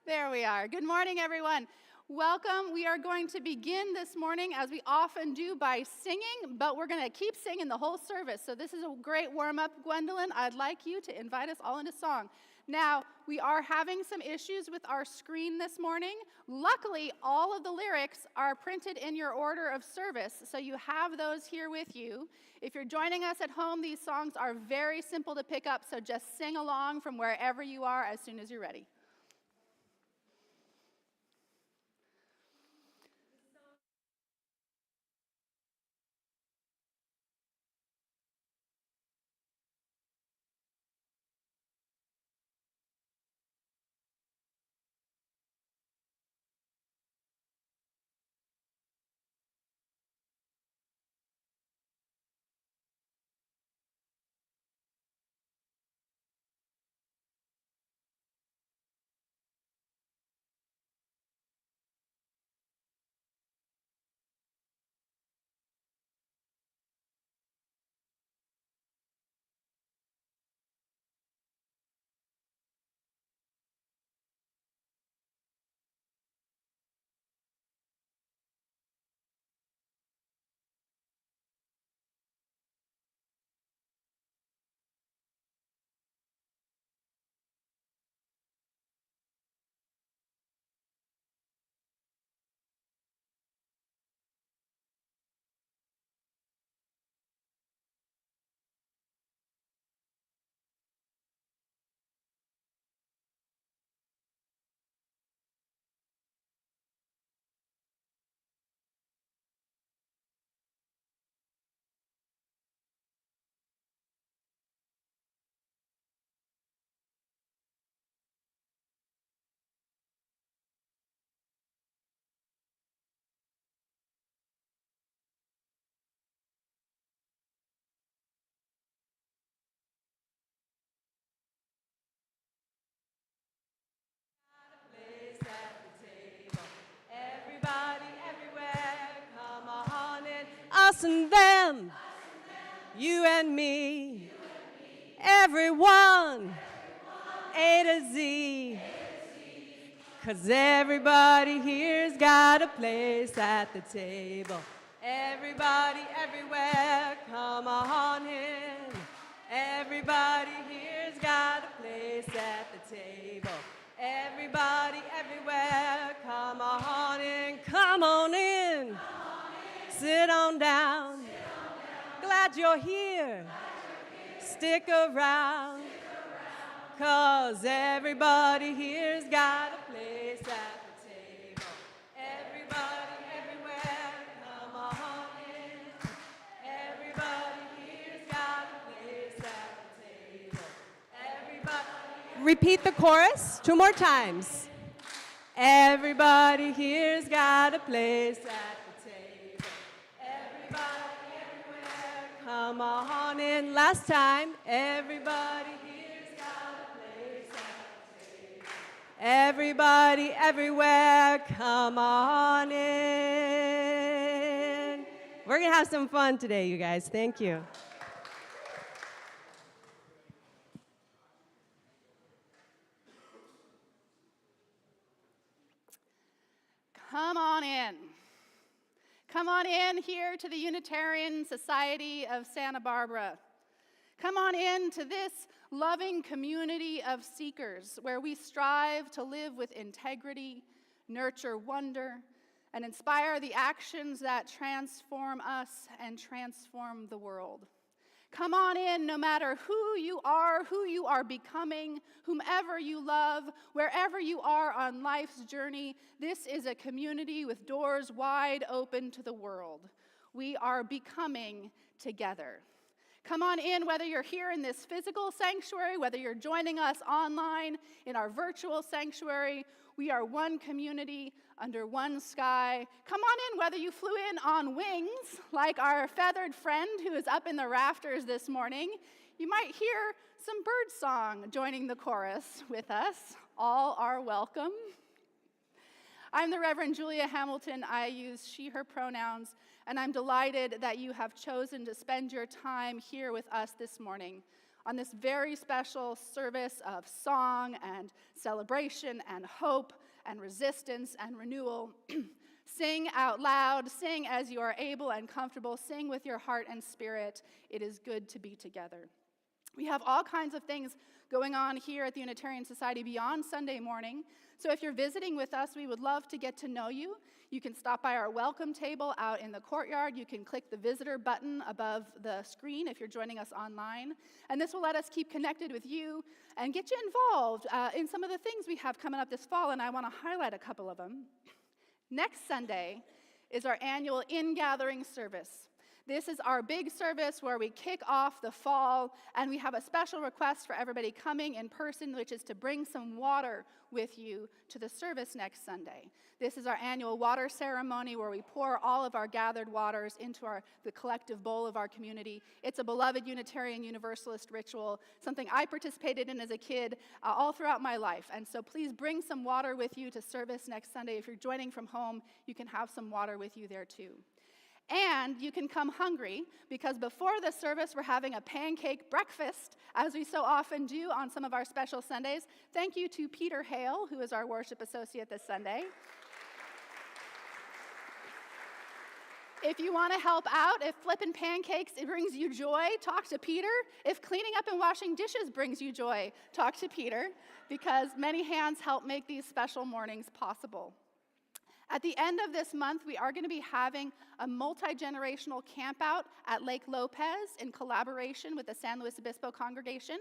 There we are. Good morning, everyone. Welcome. We are going to begin this morning, as we often do, by singing, but we're going to keep singing the whole service. So this is a great warm-up. Gwendolyn, I'd like you to invite us all into song. Now, we are having some issues with our screen this morning. Luckily, all of the lyrics are printed in your order of service, so you have those here with you. If you're joining us at home, these songs are very simple to pick up, so just sing along from wherever you are as soon as you're ready. Us and them, you and me, everyone, A to Z, 'cause everybody here's got a place at the table. Everybody, everywhere, come on in. Everybody here's got a place at the table. Everybody, everywhere, come on in. Come on in. Sit on down. Glad you're here. Stick around. 'Cause everybody here's got a place at the table. Everybody, everywhere, come on in. Everybody here's got a place at the table. Everybody. Repeat the chorus 2 more times. Everybody here's got a place at the table. Come on in. Last time. Everybody here's got a place at the table. Everybody, everywhere, come on in. We're going to have some fun today, you guys. Thank you. Come on in. Come on in here to the Unitarian Society of Santa Barbara. Come on in to this loving community of seekers where we strive to live with integrity, nurture wonder, and inspire the actions that transform us and transform the world. Come on in no matter who you are becoming, whomever you love, wherever you are on life's journey. This is a community with doors wide open to the world. We are becoming together. Come on in, whether you're here in this physical sanctuary, whether you're joining us online in our virtual sanctuary. We are one community under one sky. Come on in, whether you flew in on wings, like our feathered friend who is up in the rafters this morning. You might hear some bird song joining the chorus with us. All are welcome. I'm the Reverend Julia Hamilton. I use she, her pronouns, and I'm delighted that you have chosen to spend your time here with us this morning on this very special service of song and celebration and hope and resistance and renewal. Sing out loud, sing as you are able and comfortable, sing with your heart and spirit. It is good to be together. We have all kinds of things going on here at the Unitarian Society beyond Sunday morning. So if you're visiting with us, we would love to get to know you. You can stop by our welcome table out in the courtyard. You can click the visitor button above the screen if you're joining us online. And this will let us keep connected with you and get you involved in some of the things we have coming up this fall, and I want to highlight a couple of them. Next Sunday is our annual in-gathering service. This is our big service where we kick off the fall, and we have a special request for everybody coming in person, which is to bring some water with you to the service next Sunday. This is our annual water ceremony where we pour all of our gathered waters into the collective bowl of our community. It's a beloved Unitarian Universalist ritual, something I participated in as a kid all throughout my life. And so please bring some water with you to service next Sunday. If you're joining from home, you can have some water with you there too. And you can come hungry, because before the service, we're having a pancake breakfast, as we so often do on some of our special Sundays. Thank you to Peter Hale, who is our worship associate this Sunday. If you want to help out, if flipping pancakes it brings you joy, talk to Peter. If cleaning up and washing dishes brings you joy, talk to Peter, because many hands help make these special mornings possible. At the end of this month, we are going to be having a multi-generational campout at Lake Lopez in collaboration with the San Luis Obispo congregation.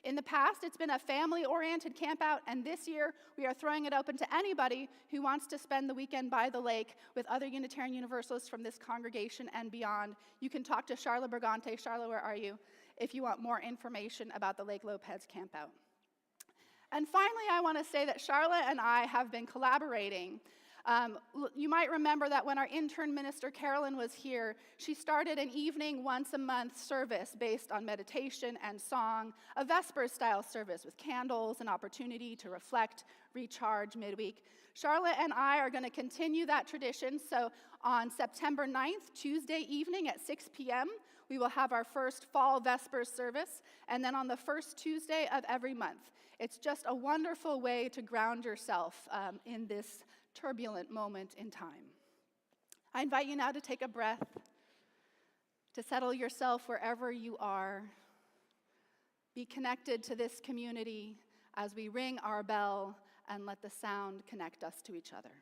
In the past, it's been a family-oriented campout, and this year we are throwing it open to anybody who wants to spend the weekend by the lake with other Unitarian Universalists from this congregation and beyond. You can talk to Charla Bergante. Charla, where are you? If you want more information about the Lake Lopez campout. And finally, I want to say that Charla and I have been collaborating. You might remember that when our intern minister, Carolyn, was here, she started an evening once-a-month service based on meditation and song, a Vespers-style service with candles and opportunity to reflect, recharge midweek. Charlotte and I are going to continue that tradition, so on September 9th, Tuesday evening at 6 p.m., we will have our first fall Vespers service, and then on the first Tuesday of every month. It's just a wonderful way to ground yourself in this turbulent moment in time. I invite you now to take a breath, to settle yourself wherever you are. Be connected to this community as we ring our bell and let the sound connect us to each other.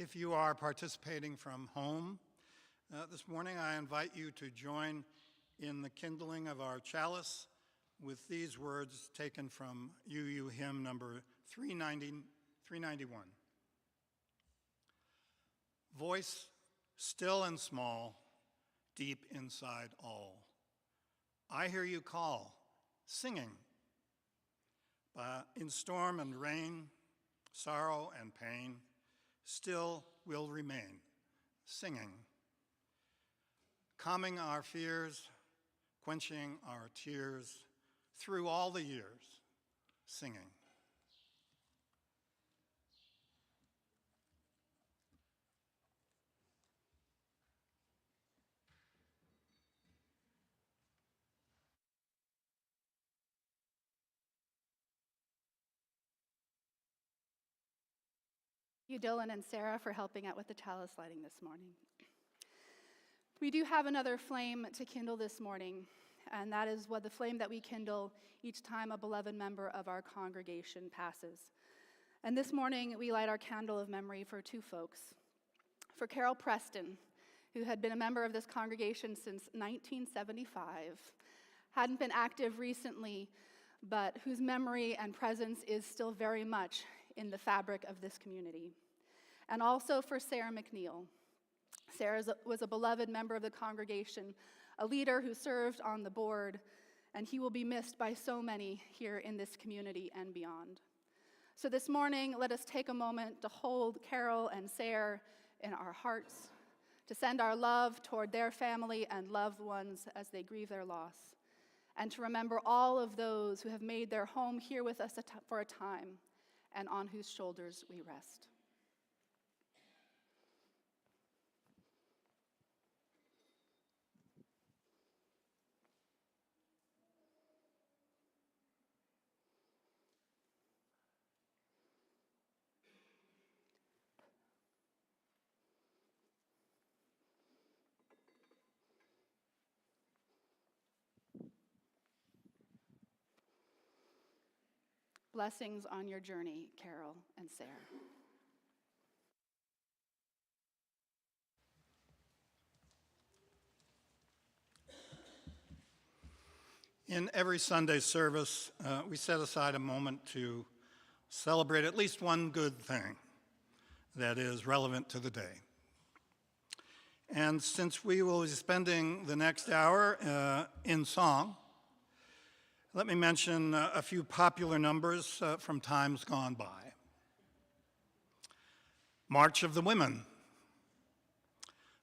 If you are participating from home this morning, I invite you to join in the kindling of our chalice with these words taken from UU hymn number 391. Voice still and small, deep inside all. I hear you call, singing. In storm and rain, sorrow and pain, still will remain, singing, calming our fears, quenching our tears, through all the years, singing. Thank you, Dylan and Sarah, for helping out with the chalice lighting this morning. We do have another flame to kindle this morning, and that is the flame that we kindle each time a beloved member of our congregation passes. And this morning, we light our candle of memory for two folks. For Carol Preston, who had been a member of this congregation since 1975, hadn't been active recently, but whose memory and presence is still very much in the fabric of this community. And also for Sarah McNeil. Sarah was a beloved member of the congregation, a leader who served on the board, and he will be missed by so many here in this community and beyond. So this morning, let us take a moment to hold Carol and Sarah in our hearts, to send our love toward their family and loved ones as they grieve their loss, and to remember all of those who have made their home here with us for a time and on whose shoulders we rest. Blessings on your journey, Carol and Sarah. In every Sunday service, we set aside a moment to celebrate at least one good thing that is relevant to the day. And since we will be spending the next hour in song, let me mention a few popular numbers from times gone by. March of the Women.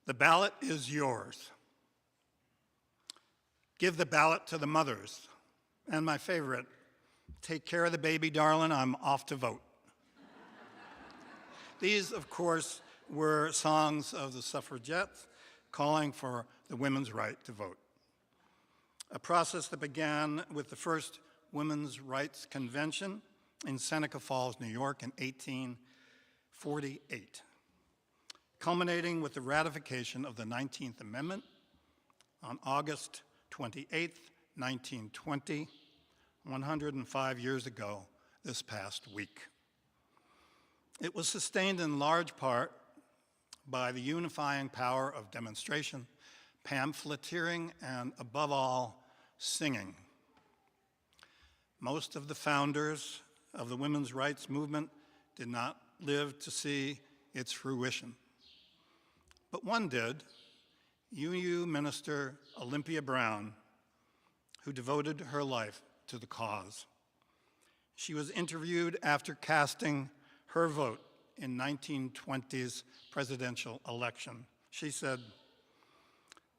The ballot is yours. Give the ballot to the mothers. And my favorite, take care of the baby, darling, I'm off to vote. These, of course, were songs of the suffragettes calling for the women's right to vote, a process that began with the first Women's Rights Convention in Seneca Falls, New York in 1848, culminating with the ratification of the 19th Amendment on August 28, 1920, 105 years ago this past week. It was sustained in large part by the unifying power of demonstration, pamphleteering, and above all, singing. Most of the founders of the women's rights movement did not live to see its fruition. But one did, UU Minister Olympia Brown, who devoted her life to the cause. She was interviewed after casting her vote in 1920's presidential election. She said,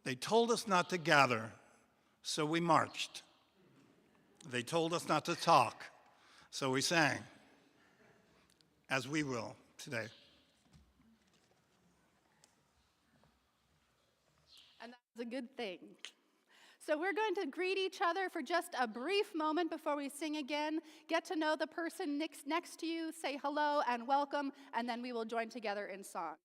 "They told us not to gather, so we marched. They told us not to talk, so we sang, as we will today." And that's a good thing. So we're going to greet each other for just a brief moment before we sing again. Get to know the person next to you, say hello and welcome, and then we will join together in song.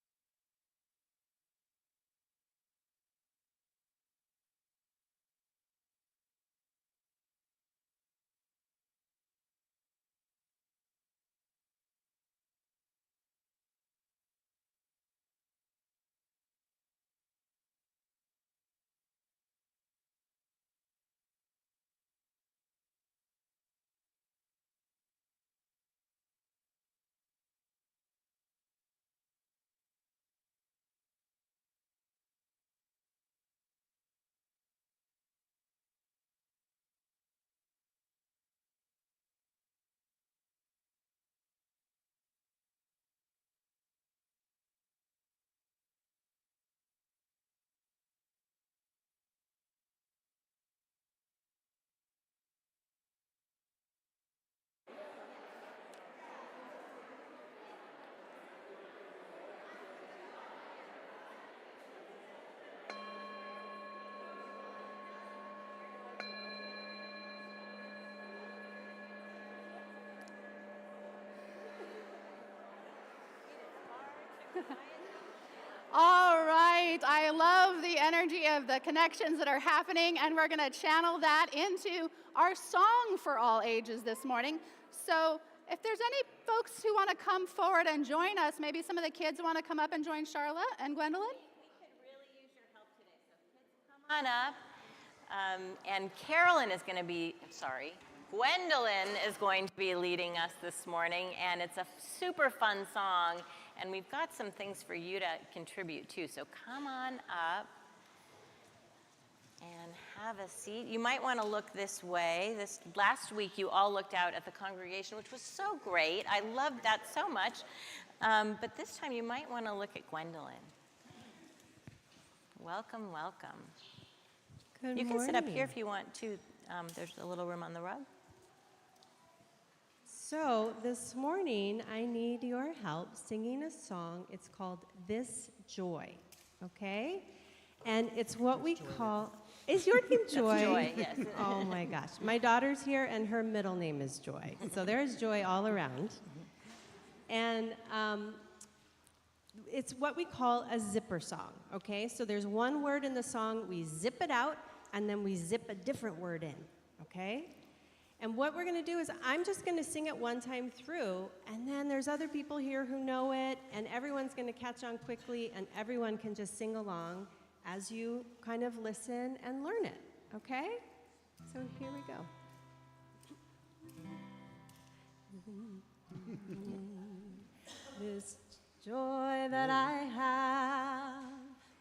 All right, I love the energy of the connections that are happening, and we're going to channel that into our song for all ages this morning. So if there's any folks who want to come forward and join us, maybe some of the kids want to come up and join Charlotte and Gwendolyn? We could really use your help today, so kids, come on up. And Carolyn is going to be, Gwendolyn is going to be leading us this morning, and it's a super fun song, and we've got some things for you to contribute to, so come on up and have have a seat. You might want to look this way. Last week, you all looked out at the congregation, which was so great. I loved that so much. But this time, you might want to look at Gwendolyn. Welcome, welcome. Good You morning. can sit up here if you want to. There's a little room on the rug. So this morning, I need your help singing a song. It's called This Joy, okay? And it's what we call, is your name Joy? That's Joy, yes. Oh my gosh. My daughter's here and her middle name is Joy. So there's Joy all around. And it's what we call a zipper song, okay? So there's one word in the song, we zip it out, and then we zip a different word in, okay? And what we're gonna do is I'm just gonna sing it one time through, and then there's other people here who know it, and everyone's gonna catch on quickly, and everyone can just sing along as you kind of listen and learn it, okay? So here we go. This joy that I have,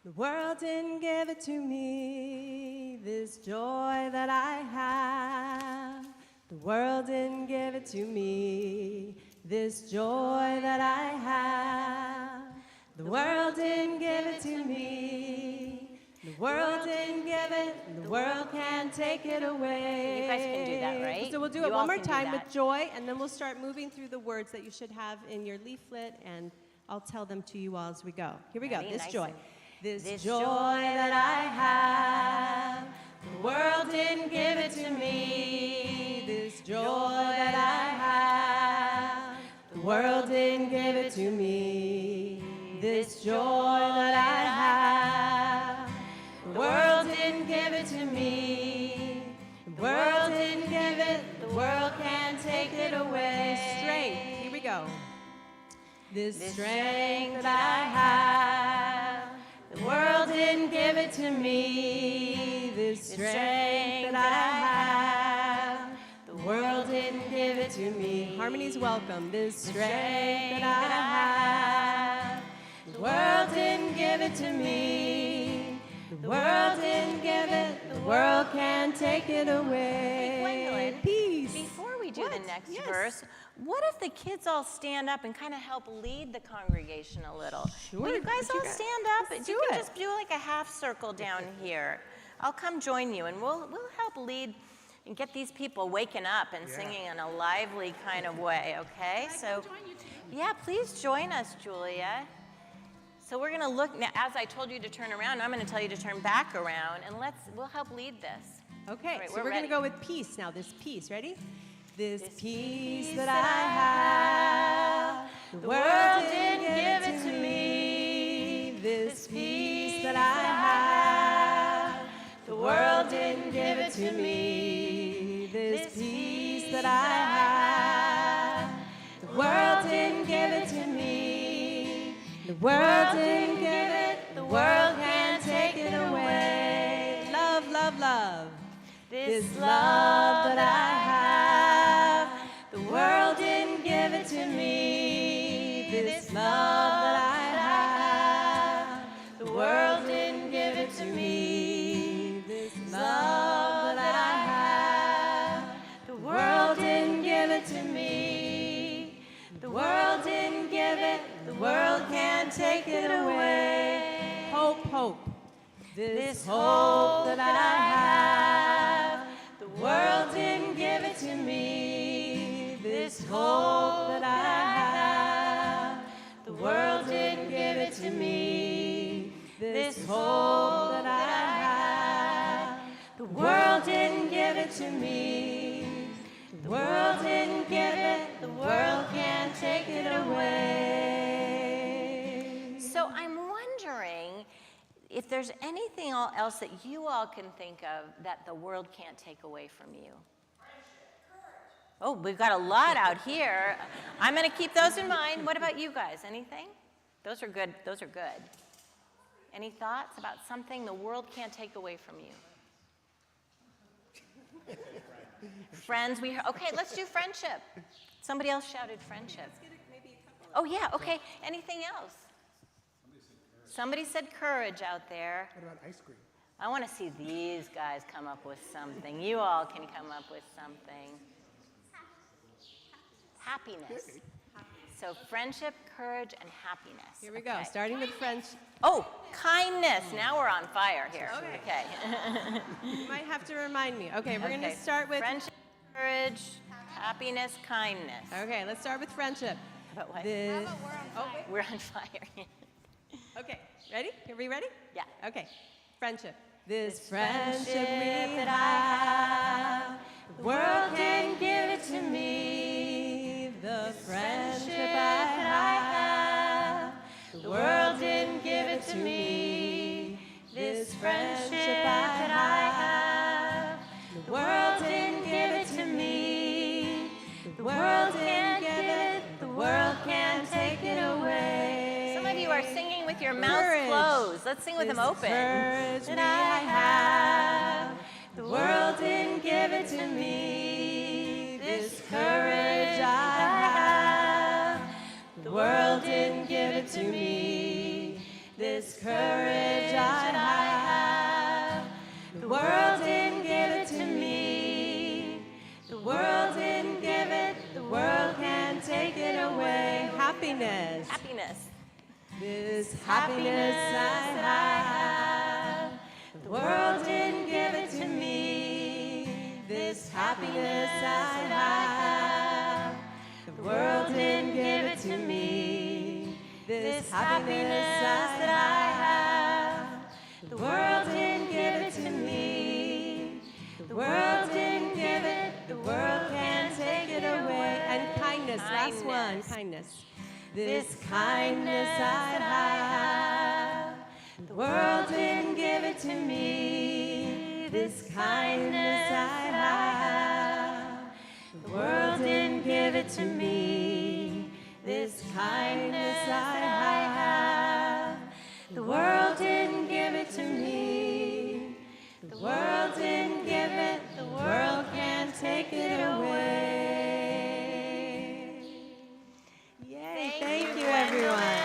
the world didn't give it to me. This joy that I have, the world didn't give it to me. This joy that I have, the world didn't give it to me. The world didn't give it, the world can't take it away. You guys can do that, right? So we'll do You it all one more can do time that. with joy, and then we'll start moving through the words that you should have in your leaflet, and I'll tell them to you all as we go. Here we go, Ready? this Nice joy. and- This joy that I have, the world didn't give it to me. This joy that I have, the world didn't give it to me. This joy that I have, the world didn't give it to me. The world didn't give it, the world can't take it away. Strength, here we go. This strength that I have, the world didn't give it to me. This strength that I have, the world didn't give it to me. Harmony's welcome. This strength that I have, the world didn't give it to me. The world didn't give it, the world can't take it away. Hey, Gwendolyn, Peace. before we do What? the next Yes. verse, what if the kids all stand up and kind of help lead the congregation a little? Sure. Will you guys Would you all guys- stand up? let's You do can it. just do like a half circle down here. I'll come join you, and we'll help lead and get these people waking up and singing in a lively kind of way, okay? So, yeah, please join us, Julia. So we're going to look, now, as I told you to turn around, I'm going to tell you to turn back around, and we'll help lead this. Okay, All right, so we're we're going ready. to go with peace now. This peace, ready? This peace peace that that I have, the world didn't give it to me. This peace that I have, the world didn't give it to me. This peace that I have, the world didn't give it to me. The world didn't give it, the world can't take it away. Love, love, love. This love that I have, the world didn't give it to me. This love that I have, the world didn't give it to me. This love that I have, the world didn't give it to me. The world didn't give it, the world can't take it away. Hope, hope. This hope that I have, the world didn't give it to me. This hope that I have, the world didn't give it to me. This hope that I have, the world didn't give it to me. The world didn't give it, the world can't take it away. So I'm wondering if there's anything else that you all can think of that the world can't take away from you. Oh, we've got a lot out here. I'm going to keep those in mind. What about you guys? Anything? Those are good. Those are good. Any thoughts about something the world can't take away from you? Friends, okay, let's do friendship. Somebody else shouted friendship. Oh, yeah, okay. Anything else? Somebody said courage out there. What about ice cream? I want to see these guys come up with something. You all can come up with something. Happiness. So friendship, courage, and happiness. Here we go, starting with friendship. Oh, kindness. Now we're on fire here. Okay. You might have to remind me. Okay, we're going to start with... Friendship, courage, happiness, kindness. Okay, let's start with friendship. How about what? We're on fire. Okay, ready? Are we ready? Yeah. Okay, friendship. This friendship that I have, the world can give it to me. The friendship I have, the world didn't give it to me. This friendship that I have, the world didn't give it to me. The world can't give it, the world can't take it away. Some of you are singing with your mouths Courage. closed. Let's sing with them open. Courage that I have, the world didn't give it to me. This courage I have, the world didn't give it to me. This courage I have, the world didn't give it to me. The world didn't give it, the world can't take it away. Happiness. Happiness. This happiness I have, the world didn't give it to me. This happiness I have, the world didn't give it to me. This happiness that I have, the world didn't give it to me. The world didn't give it, the world can't take it away. And kindness, last one, kindness. This kindness I have, the world didn't give it to me. This kindness I have, the world didn't give it to me. This kindness I have, the world didn't give it to me. The world didn't give it, the world can't take it away. Yay, thank you everyone.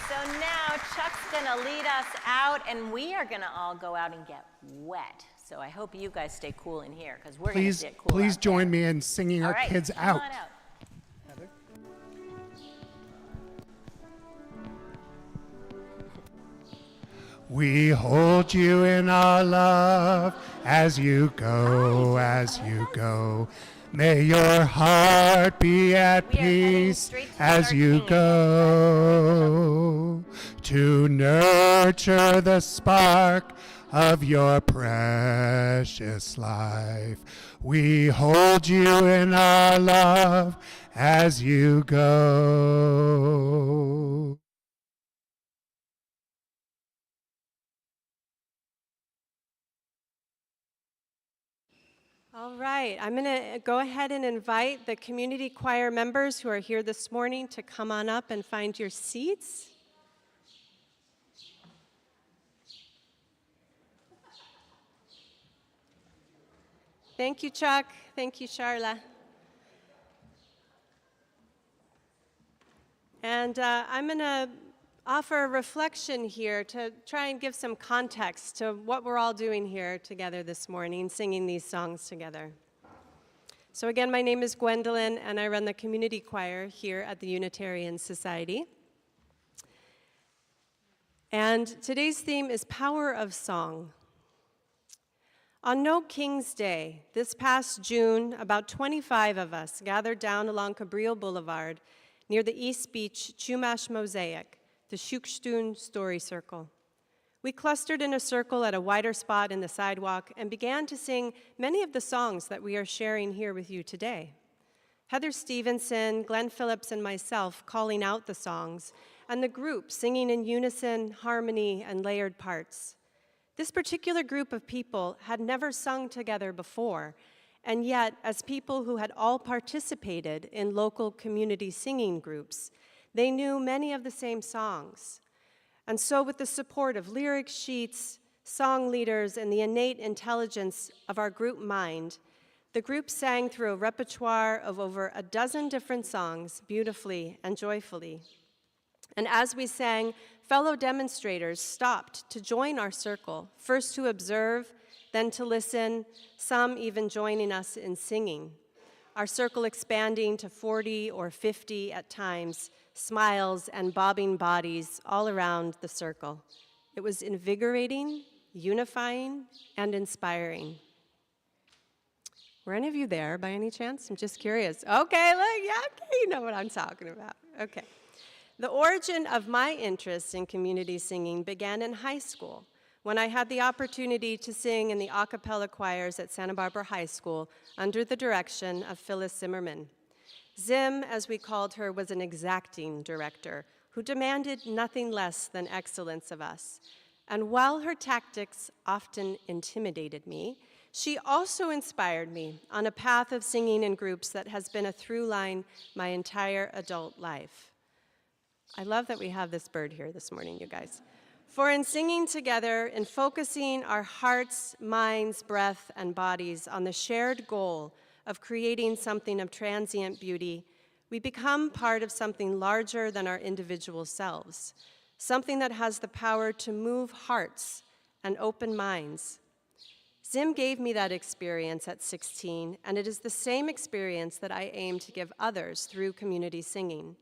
So now Chuck's going to lead us out, and we are going to all go out and get wet. So I hope you guys stay cool in here, because we're going to get cool. Please join me in singing our kids come out. on out. We hold you in our love as you go, as you go. May your heart be at We are heading peace straight to as start you singing. go. To nurture the spark of your precious life. We hold you in our love as you go. All right, I'm going to go ahead and invite the community choir members who are here this morning to come on up and find your seats. Thank you, Chuck. Thank you, Charla. And I'm going to offer a reflection here to try and give some context to what we're all doing here together this morning, singing these songs together. So again, my name is Gwendolyn, and I run the community choir here at the Unitarian Society. And today's theme is Power of Song. On No King's Day, this past June, about 25 of us gathered down along Cabrillo Boulevard near the East Beach Chumash Mosaic, the Shukstun Story Circle. We clustered in a circle at a wider spot in the sidewalk and began to sing many of the songs that we are sharing here with you today. Heather Stevenson, Glenn Phillips, and myself calling out the songs, and the group singing in unison, harmony, and layered parts. This particular group of people had never sung together before, and yet, as people who had all participated in local community singing groups, they knew many of the same songs. And so, with the support of lyric sheets, song leaders, and the innate intelligence of our group mind, the group sang through a repertoire of over a dozen different songs beautifully and joyfully. And as we sang, fellow demonstrators stopped to join our circle, first to observe, then to listen, some even joining us in singing. Our circle expanding to 40 or 50 at times, smiles and bobbing bodies all around the circle. It was invigorating, unifying, and inspiring. Were any of you there by any chance? I'm just curious. Okay, look, yeah, okay, you know what I'm talking about. Okay. The origin of my interest in community singing began in high school, when I had the opportunity to sing in the a cappella choirs at Santa Barbara High School under the direction of Phyllis Zimmerman. Zim, as we called her, was an exacting director who demanded nothing less than excellence of us. And while her tactics often intimidated me, she also inspired me on a path of singing in groups that has been a through line my entire adult life. I love that we have this bird here this morning, you guys. For in singing together, in focusing our hearts, minds, breath, and bodies on the shared goal of creating something of transient beauty, we become part of something larger than our individual selves, something that has the power to move hearts and open minds. Zim gave me that experience at 16, and it is the same experience that I aim to give others through community singing.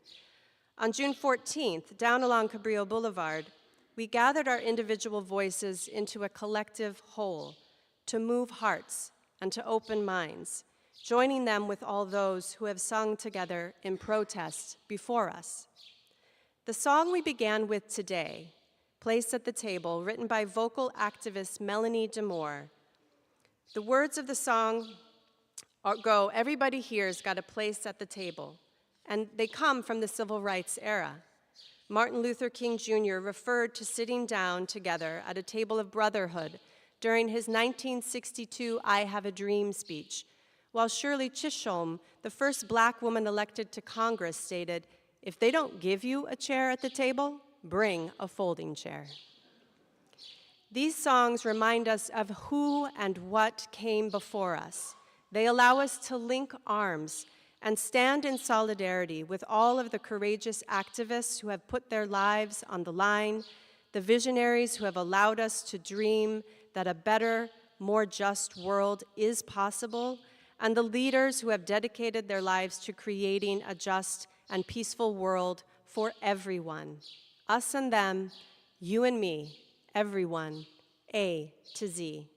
On June 14th, down along Cabrillo Boulevard, we gathered our individual voices into a collective whole to move hearts and to open minds, joining them with all those who have sung together in protest before us. The song we began with today, Place at the Table, written by vocal activist Melanie DeMoore. The words of the song go, everybody here's got a place at the table, and they come from the civil rights era. Martin Luther King Jr. referred to sitting down together at a table of brotherhood during his 1962 I Have a Dream speech, while Shirley Chisholm, the first black woman elected to Congress, stated, "If they don't give you a chair at the table, bring a folding chair." These songs remind us of who and what came before us. They allow us to link arms and stand in solidarity with all of the courageous activists who have put their lives on the line, the visionaries who have allowed us to dream that a better, more just world is possible, and the leaders who have dedicated their lives to creating a just and peaceful world for everyone. Us and them, you and me, everyone, A to Z.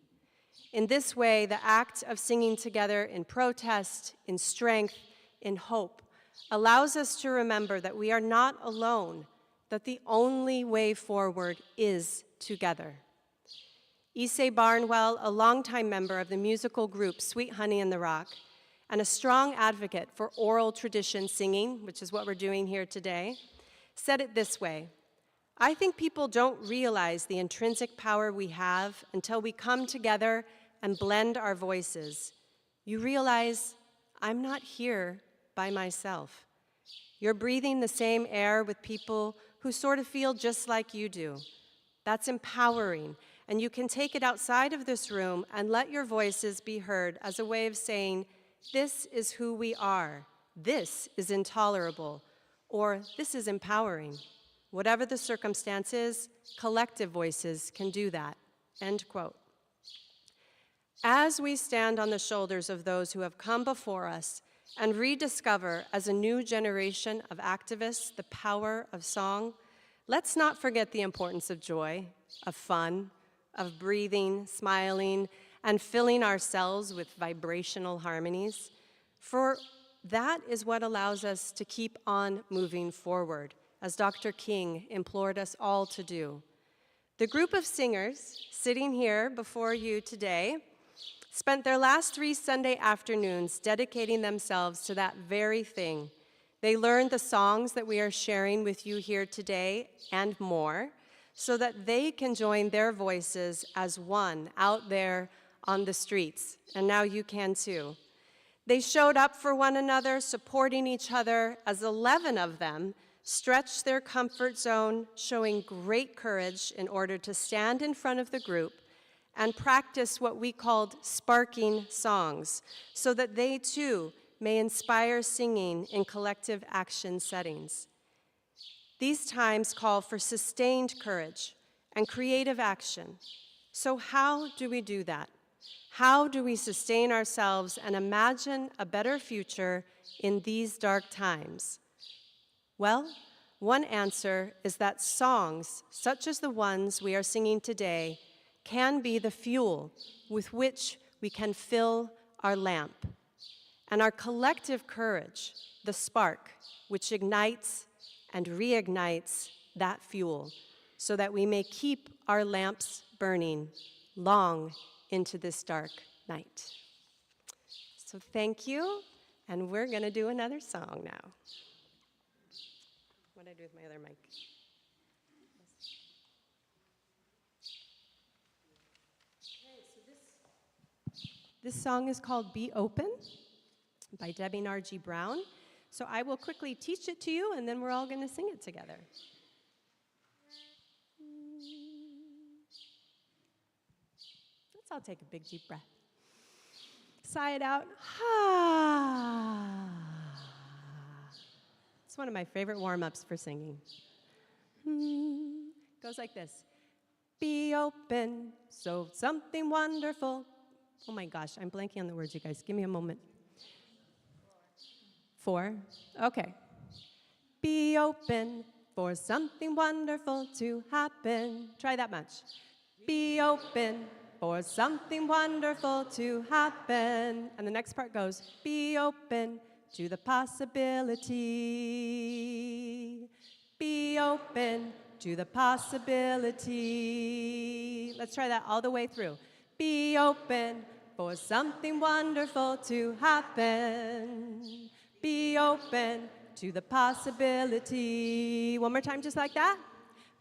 In this way, the act of singing together in protest, in strength, in hope, allows us to remember that we are not alone, that the only way forward is together. Issei Barnwell, a longtime member of the musical group Sweet Honey in the Rock, and a strong advocate for oral tradition singing, which is what we're doing here today, said it this way: "I think people don't realize the intrinsic power we have until we come together and blend our voices. You realize I'm not here by myself. You're breathing the same air with people who sort of feel just like you do. That's empowering, and you can take it outside of this room and let your voices be heard as a way of saying, this is who we are, this is intolerable, or this is empowering. Whatever the circumstance is, collective voices can do that." End quote. As we stand on the shoulders of those who have come before us and rediscover as a new generation of activists the power of song, let's not forget the importance of joy, of fun, of breathing, smiling, and filling ourselves with vibrational harmonies, for that is what allows us to keep on moving forward, as Dr. King implored us all to do. The group of singers sitting here before you today spent their last 3 Sunday afternoons dedicating themselves to that very thing. They learned the songs that we are sharing with you here today and more, so that they can join their voices as one out there on the streets, and now you can too. They showed up for one another, supporting each other, as 11 of them stretched their comfort zone, showing great courage in order to stand in front of the group and practice what we called sparking songs, so that they too may inspire singing in collective action settings. These times call for sustained courage and creative action. So how do we do that? How do we sustain ourselves and imagine a better future in these dark times? Well, one answer is that songs, such as the ones we are singing today, can be the fuel with which we can fill our lamp. And our collective courage, the spark, which ignites and reignites that fuel, so that we may keep our lamps burning long into this dark night. So thank you, and we're going to do another song now. What do I do with my other mic? This song is called Be Open by Debbie Nargi Brown. So I will quickly teach it to you, and then we're all going to sing it together. Let's all take a big deep breath. Sigh it out. It's one of my favorite warm-ups for singing. Goes like this. Be open, so something wonderful. Oh my gosh, I'm blanking on the words, you guys. Give me a moment. 4. Okay. Be open for something wonderful to happen. Try that much. Be open for something wonderful to happen. And the next part goes, be open to the possibility. Be open to the possibility. Let's try that all the way through. Be open for something wonderful to happen. Be open to the possibility. One more time, just like that.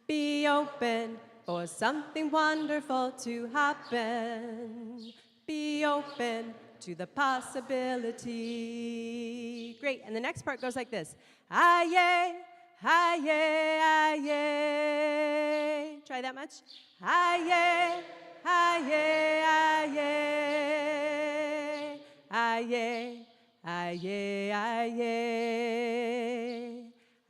Be open for something wonderful to happen. Be open to the possibility. Great, and the next part goes like this. Aye, aye, aye, aye. Try that much. Aye, aye, aye, aye, aye, aye,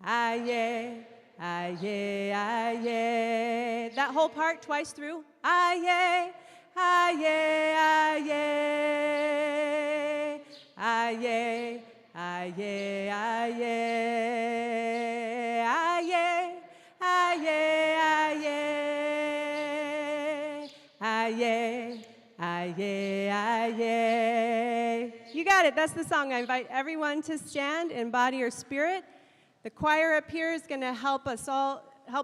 aye, aye, aye. That whole part twice through. Aye, aye, aye, aye, aye, aye, You got it. That's the song. I invite everyone to stand in body or spirit. The choir up here is going to help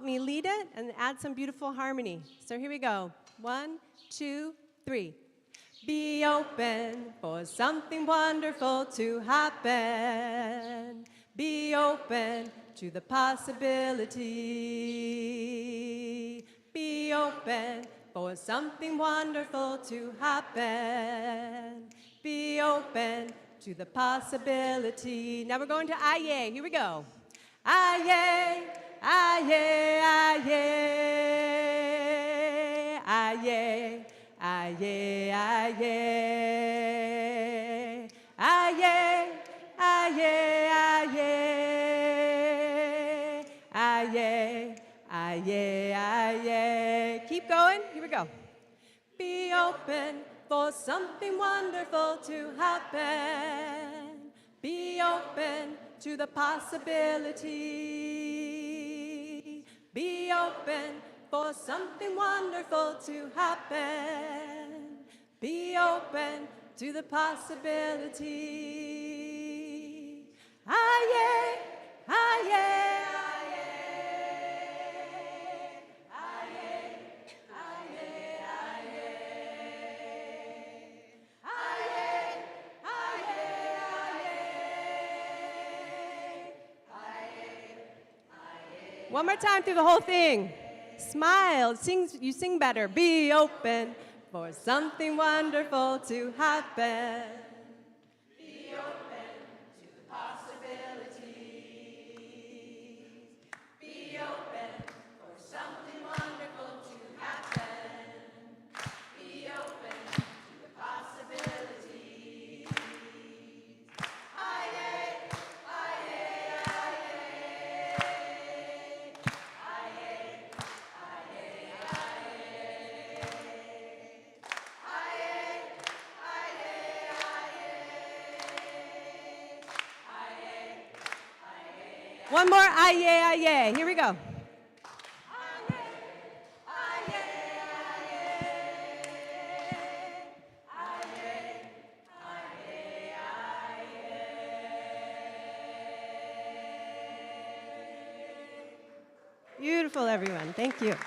me lead it and add some beautiful harmony. So here we go. 1, 2, 3. Be open for something wonderful to happen. Be open to the possibility. Be open for something wonderful to happen. Be open to the possibility. Now we're going to aye. Here we go. Aye, aye, aye, aye, aye, aye, aye, aye, aye, aye. Keep going. Here we go. Be open for something wonderful to happen. Be open to the possibility. Be open for something wonderful to happen. Be open to the possibility. Aye, aye, aye. One more time through the whole thing. Smile. You sing better. Be open for something wonderful to happen. Be open to the possibility. Be open for something wonderful to happen. Be open to the possibility. Aye, aye, aye, aye. One more, aye, aye, aye. Here we go. Beautiful, everyone. Thank you. Just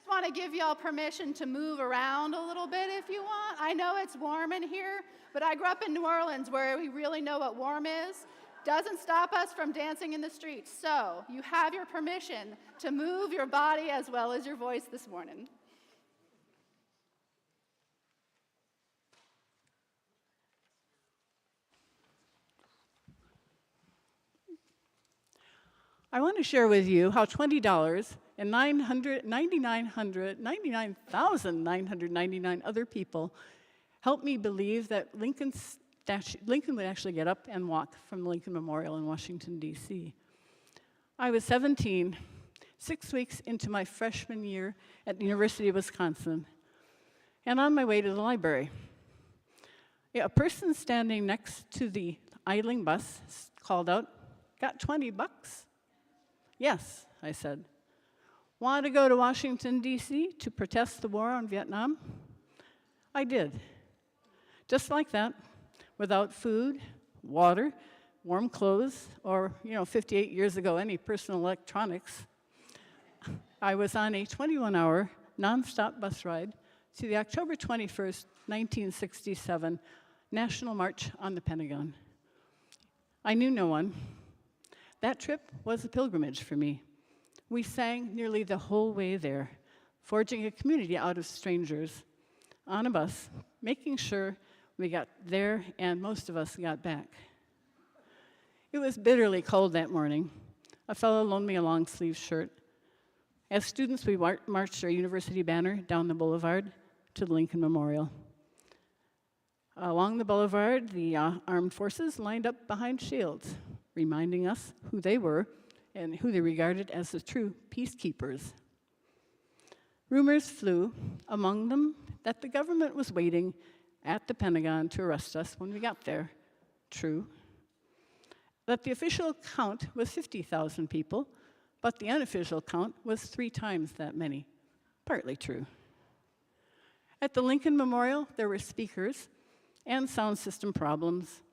want to give y'all permission to move around a little bit if you want. I know it's warm in here, but I grew up in New Orleans where we really know what warm is. Doesn't stop us from dancing in the streets. So you have your permission to move your body as well as your voice this morning. I want to share with you how $20 and 99,999 other people helped me believe that Lincoln would actually get up and walk from the Lincoln Memorial in Washington, D.C. I was 17, 6 weeks into my freshman year at the University of Wisconsin, and on my way to the library. A person standing next to the idling bus called out, "Got 20 bucks?" "Yes," I said. "Want to go to Washington, D.C. to protest the war on Vietnam?" I did. Just like that, without food, water, warm clothes, or, 58 years ago, any personal electronics, I was on a 21-hour nonstop bus ride to the October 21st, 1967 National March on the Pentagon. I knew no one. That trip was a pilgrimage for me. We sang nearly the whole way there, forging a community out of strangers on a bus, making sure we got there and most of us got back. It was bitterly cold that morning. A fellow loaned me a long-sleeve shirt. As students, we marched our university banner down the boulevard to the Lincoln Memorial. Along the boulevard, the armed forces lined up behind shields, reminding us who they were and who they regarded as the true peacekeepers. Rumors flew among them that the government was waiting at the Pentagon to arrest us when we got there. True. That the official count was 50,000 people, but the unofficial count was 3 times that many. Partly true. At the Lincoln Memorial, there were speakers and sound system problems,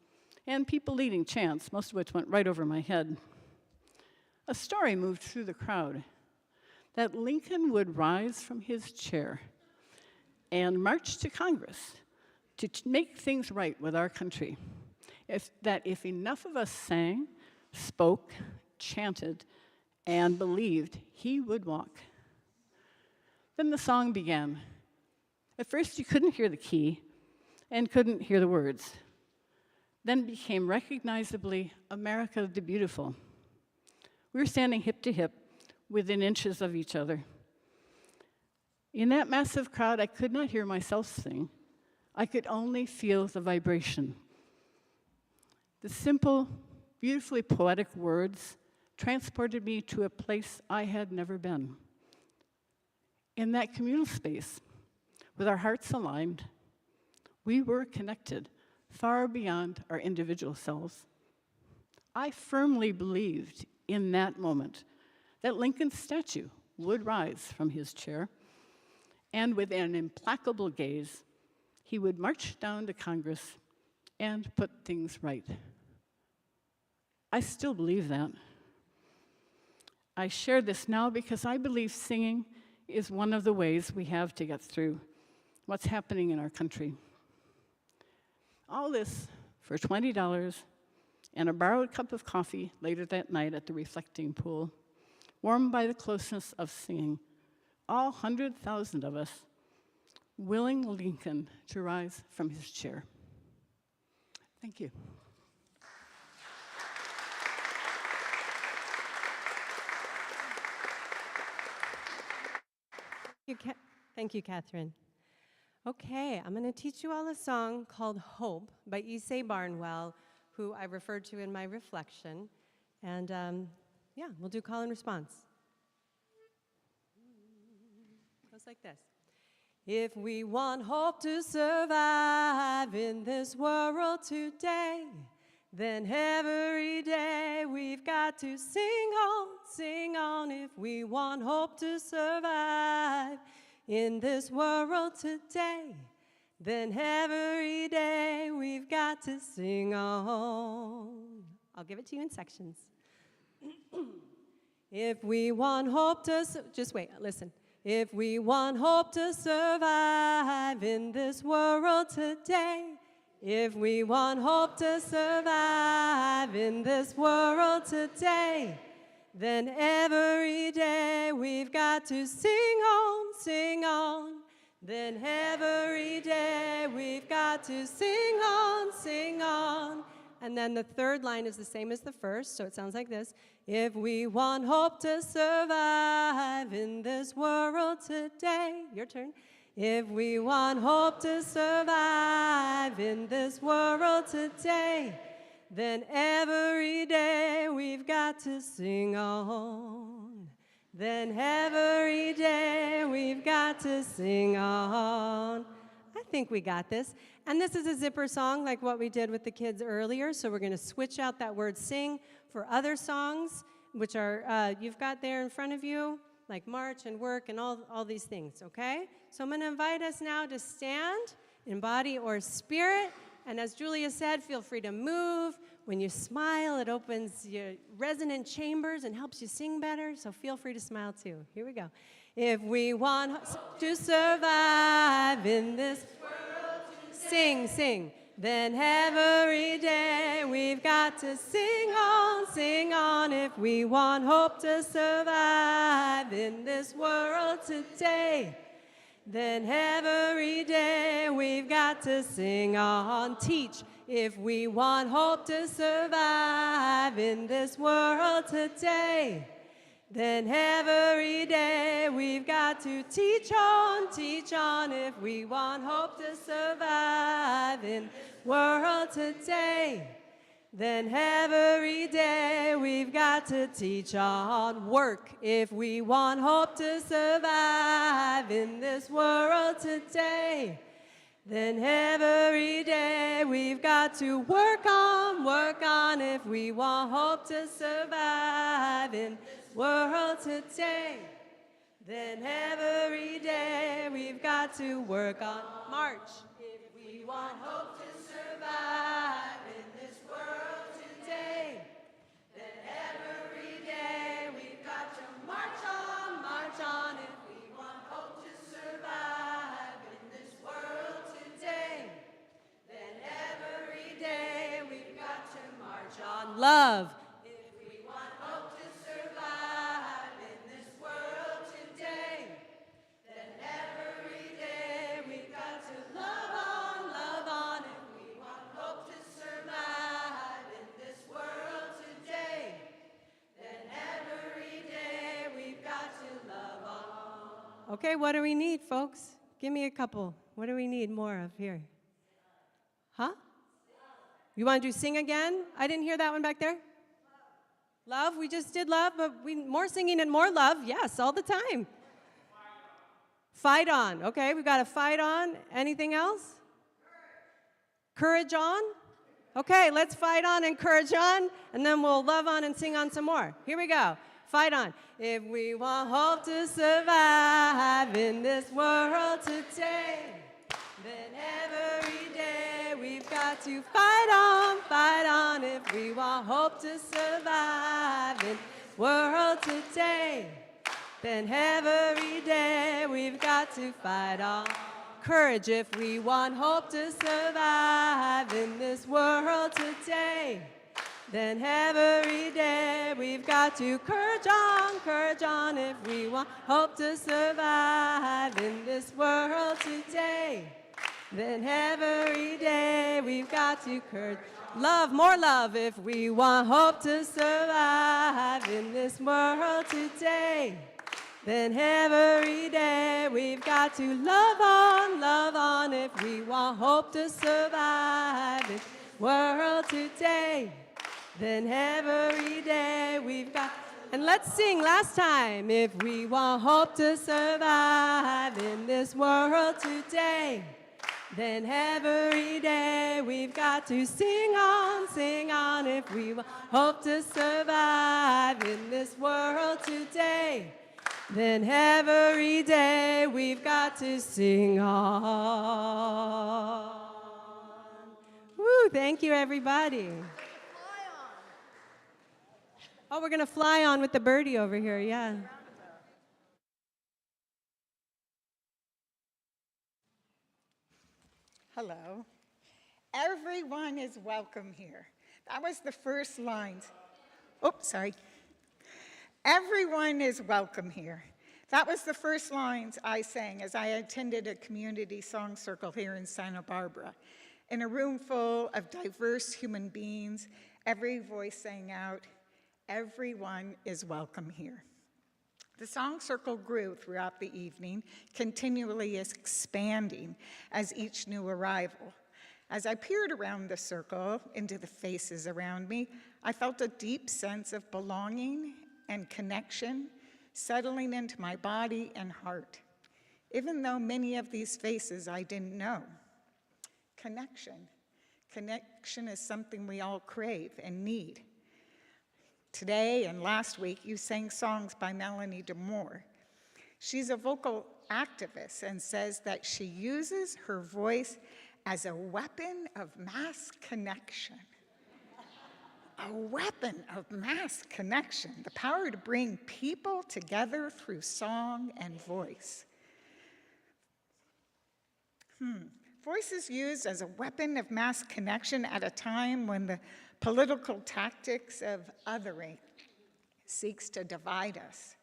and people leading chants, most of which went right over my head. A story moved through the crowd that Lincoln would rise from his chair and march to Congress to make things right with our country. If enough of us sang, spoke, chanted, and believed, he would walk. Then the song began. At first, you couldn't hear the key and couldn't hear the words. Then became recognizably America the Beautiful. We were standing hip to hip, within inches of each other. In that massive crowd, I could not hear myself sing. I could only feel the vibration. The simple, beautifully poetic words transported me to a place I had never been. In that communal space, with our hearts aligned, we were connected far beyond our individual selves. I firmly believed in that moment that Lincoln's statue would rise from his chair, and with an implacable gaze, he would march down to Congress and put things right. I still believe that. I share this now because I believe singing is one of the ways we have to get through what's happening in our country. All this for $20 and a borrowed cup of coffee later that night at the reflecting pool, warmed by the closeness of singing, all 100,000 of us willing Lincoln to rise from his chair. Thank you. Thank you, Catherine. Okay, I'm going to teach you all a song called Hope by Issei Barnwell, who I referred to in my reflection. And we'll do call and response. Goes like this. If we want hope to survive in this world today, then every day we've got to sing on, sing on. If we want hope to survive in this world today, then every day we've got to sing on. I'll give it to you in sections. If we want hope to, just wait, listen. If we want hope to survive in this world today, if we want hope to survive in this world today, then every day we've got to sing on, sing on. Then every day we've got to sing on, sing on. And then the third line is the same as the first, so it sounds like this. If we want hope to survive in this world today, your turn. If we want hope to survive in this world today, then every day we've got to sing on. Then every day we've got to sing on. I think we got this. And this is a zipper song like what we did with the kids earlier, so we're going to switch out that word sing for other songs, which are you've got there in front of you, like march and work and all these things, okay? So I'm going to invite us now to stand in body or spirit. And as Julia said, feel free to move. When you smile, it opens your resonant chambers and helps you sing better, so feel free to smile too. Here we go. If we want to survive in this world, sing, sing. Then every day we've got to sing on, sing on. If we want hope to survive in this world today, then every day we've got to sing on. Teach. If we want hope to survive in this world today, then every day we've got to teach on, teach on. If we want hope to survive in the world today, then every day we've got to teach on. Work. If we want hope to survive in this world today, then every day we've got to work on, work on. If we want hope to survive in this world today, then every day we've got to work on. March. If we want hope to survive in this world today, then every day we've got to march on, march on. If we want hope to survive in this world today, then every day we've got to march on. Love. If we want hope to survive in this world today, then every day we've got to love on, love on. If we want hope to survive in this world today, then every day we've got to love on. Okay, what do we need, folks? Give me a couple. What do we need more of here? Huh? You want to do sing again? I didn't hear that one back there. Love, we just did love, but more singing and more love. Yes, all the time. Fight on. Okay, we've got to fight on. Anything else? Courage on. Okay, let's fight on and courage on, and then we'll love on and sing on some more. Here we go. Fight on. If we want hope to survive in this world today, then every day we've got to fight on, fight on. If we want hope to survive in this world today, then every day we've got to fight on. Courage. If we want hope to survive in this world today, then every day we've got to courage on, courage on. If we want hope to survive in this world today, then every day we've got to courage. Love, more love. If we want hope to survive in this world today, then every day we've got to love on, love on. If we want hope to survive in this world today, then every day we've got to And let's sing last time. If we want hope to survive in this world today, then every day we've got to sing on, sing on. If we want hope to survive in this world today, then every day we've got to sing on. Woo, thank you, everybody. Oh, we're going to fly on with the birdie over here, yeah. Hello. Everyone is welcome here. That was the first line. Oh, sorry. Everyone is welcome here. That was the first lines I sang as I attended a community song circle here in Santa Barbara. In a room full of diverse human beings, every voice sang out, "Everyone is welcome here." The song circle grew throughout the evening, continually expanding as each new arrival. As I peered around the circle into the faces around me, I felt a deep sense of belonging and connection settling into my body and heart, even though many of these faces I didn't know. Connection. Connection is something we all crave and need. Today and last week, you sang songs by Melanie DeMoore. She's a vocal activist and says that she uses her voice as a weapon of mass connection. A weapon of mass connection, the power to bring people together through song and voice. Voice is used as a weapon of mass connection at a time when the political tactics of othering seeks to divide us.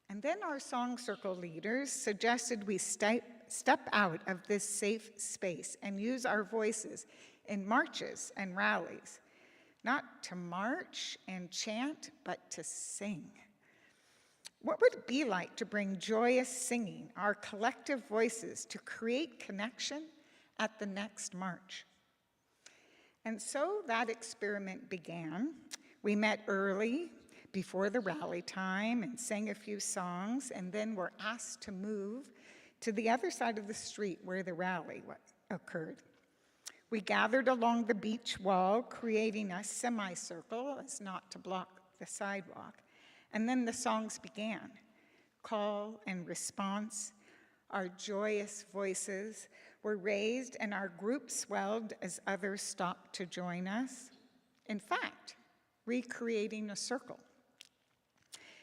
And then our song circle leaders suggested we step out of this safe space and use our voices in marches and rallies, not to march and chant, but to sing. What would it be like to bring joyous singing, our collective voices, to create connection at the next march? And so that experiment began. We met early before the rally time and sang a few songs, and then were asked to move to the other side of the street where the rally occurred. We gathered along the beach wall, creating a semicircle as not to block the sidewalk. And then the songs began, call and response. Our joyous voices were raised and our group swelled as others stopped to join us. In fact, recreating a circle.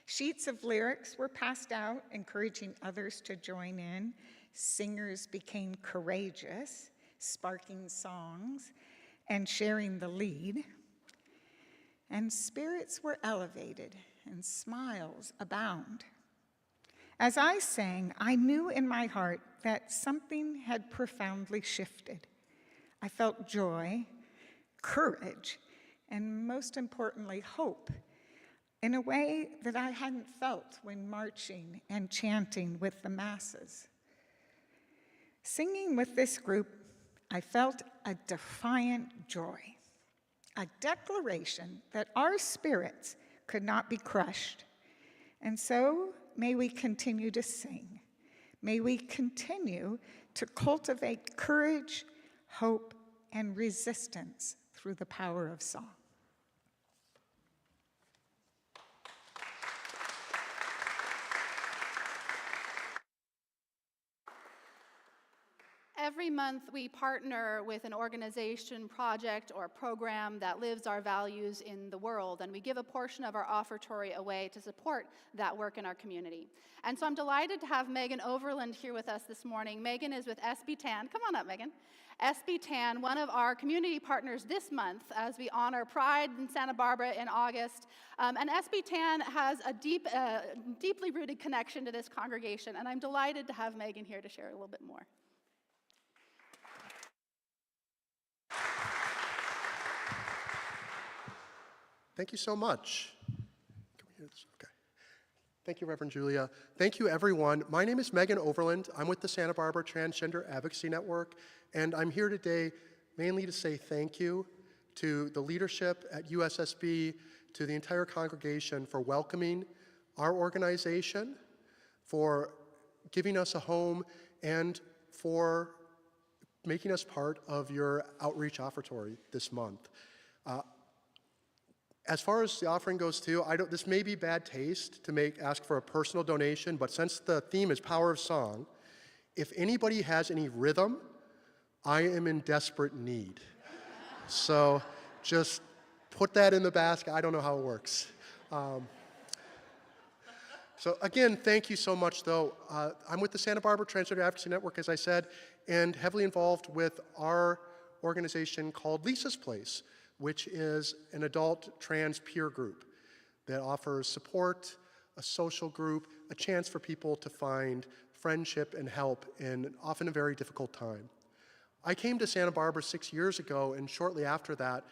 Sheets of lyrics were passed out, encouraging others to join in. Singers became courageous, sparking songs and sharing the lead. And spirits were elevated and smiles abound. As I sang, I knew in my heart that something had profoundly shifted. I felt joy, courage, and most importantly, hope, in a way that I hadn't felt when marching and chanting with the masses. Singing with this group, I felt a defiant joy, a declaration that our spirits could not be crushed. And so, may we continue to sing. May we continue to cultivate courage, hope, and resistance through the power of song. Every month, we partner with an organization, project, or program that lives our values in the world, and we give a portion of our offertory away to support that work in our community. And so I'm delighted to have Megan Overland here with us this morning. Megan is with SB TAN. Come on up, Megan. SB TAN, one of our community partners this month as we honor Pride in Santa Barbara in August. And SB TAN has a deeply rooted connection to this congregation, and I'm delighted to have Megan here to share a little bit more. Thank you so much. Can we hear this? Okay. Thank you, Reverend Julia. Thank you, everyone. My name is Megan Overland. I'm with the Santa Barbara Transgender Advocacy Network, and I'm here today mainly to say thank you to the leadership at USSB, to the entire congregation for welcoming our organization, for giving us a home, and for making us part of your outreach offertory this month. As far as the offering goes too, this may be bad taste to ask for a personal donation, but since the theme is Power of Song, if anybody has any rhythm, I am in desperate need. So just put that in the basket. I don't know how it works. So again, thank you so much though. I'm with the Santa Barbara Transgender Advocacy Network, as I said, and heavily involved with our organization called Lisa's Place, which is an adult trans peer group that offers support, a social group, a chance for people to find friendship and help in often a very difficult time. I came to Santa Barbara 6 years ago, and shortly after that,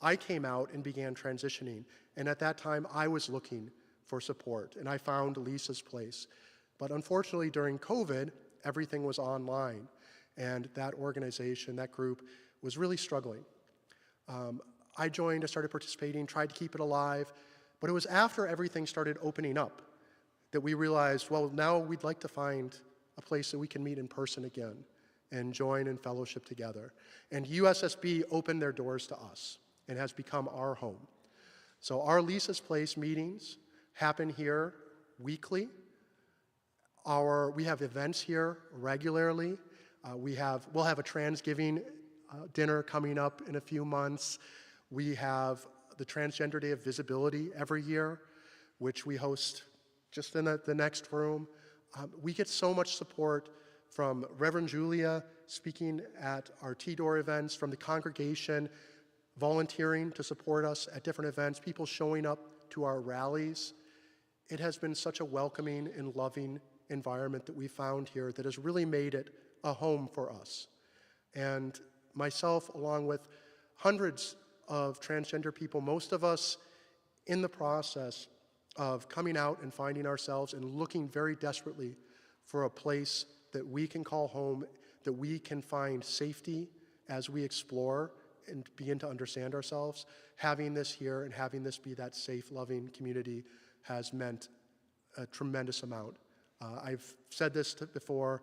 I came out and began transitioning. And at that time, I was looking for support, and I found Lisa's Place. But unfortunately, during COVID, everything was online, and that organization, that group, was really struggling. I joined, I started participating, tried to keep it alive, but it was after everything started opening up that we realized, well, now we'd like to find a place that we can meet in person again and join in fellowship together. And USSB opened their doors to us and has become our home. So our Lisa's Place meetings happen here weekly. We have events here regularly. We'll have a Transgiving dinner coming up in a few months. We have the Transgender Day of Visibility every year, which we host just in the next room. We get so much support from Reverend Julia speaking at our T-Door events, from the congregation volunteering to support us at different events, people showing up to our rallies. It has been such a welcoming and loving environment that we found here that has really made it a home for us. And myself, along with hundreds of transgender people, most of us in the process of coming out and finding ourselves and looking very desperately for a place that we can call home, that we can find safety as we explore and begin to understand ourselves. Having this here and having this be that safe, loving community has meant a tremendous amount. I've said this before,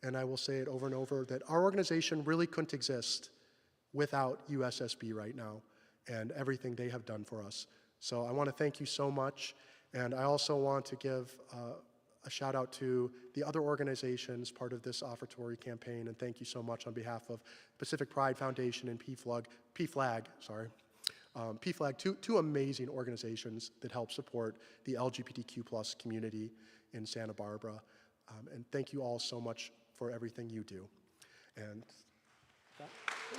and I will say it over and over, that our organization really couldn't exist without USSB right now and everything they have done for us. So I want to thank you so much, and I also want to give a shout out to the other organizations part of this offertory campaign, and thank you so much on behalf of Pacific Pride Foundation and PFLAG, two amazing organizations that help support the LGBTQ+ community in Santa Barbara. And thank you all so much for everything you do. And thank you.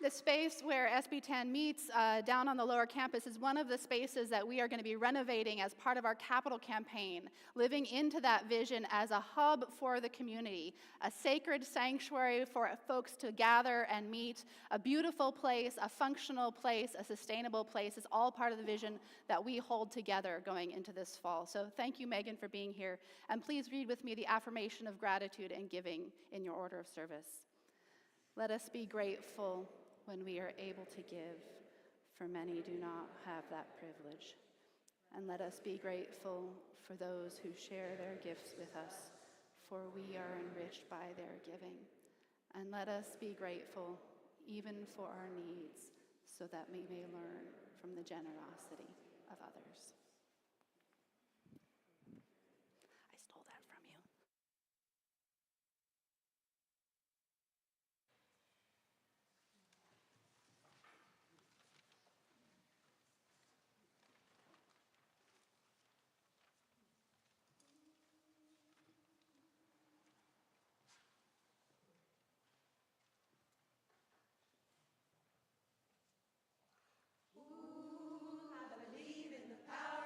The space where SB 10 meets down on the lower campus is one of the spaces that we are going to be renovating as part of our capital campaign, living into that vision as a hub for the community, a sacred sanctuary for folks to gather and meet, a beautiful place, a functional place, a sustainable place is all part of the vision that we hold together going into this fall. So thank you, Megan, for being here. And please read with me the affirmation of gratitude and giving in your order of service. Let us be grateful when we are able to give, for many do not have that privilege. And let us be grateful for those who share their gifts with us, for we are enriched by their giving. And let us be grateful even for our needs, so that we may learn from the generosity of others. I stole that from you. I believe in the power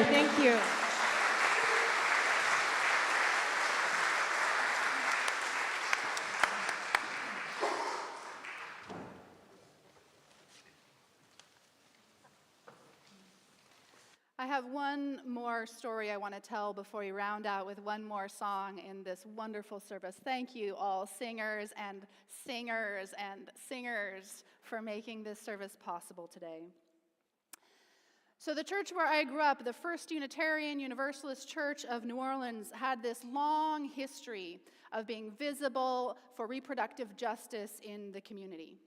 here. Thank you. I have one more story I want to tell before we round out with one more song in this wonderful service. Thank you, all singers and singers and singers, for making this service possible today. So the church where I grew up, the First Unitarian Universalist Church of New Orleans, had this long history of being visible for reproductive justice in the community.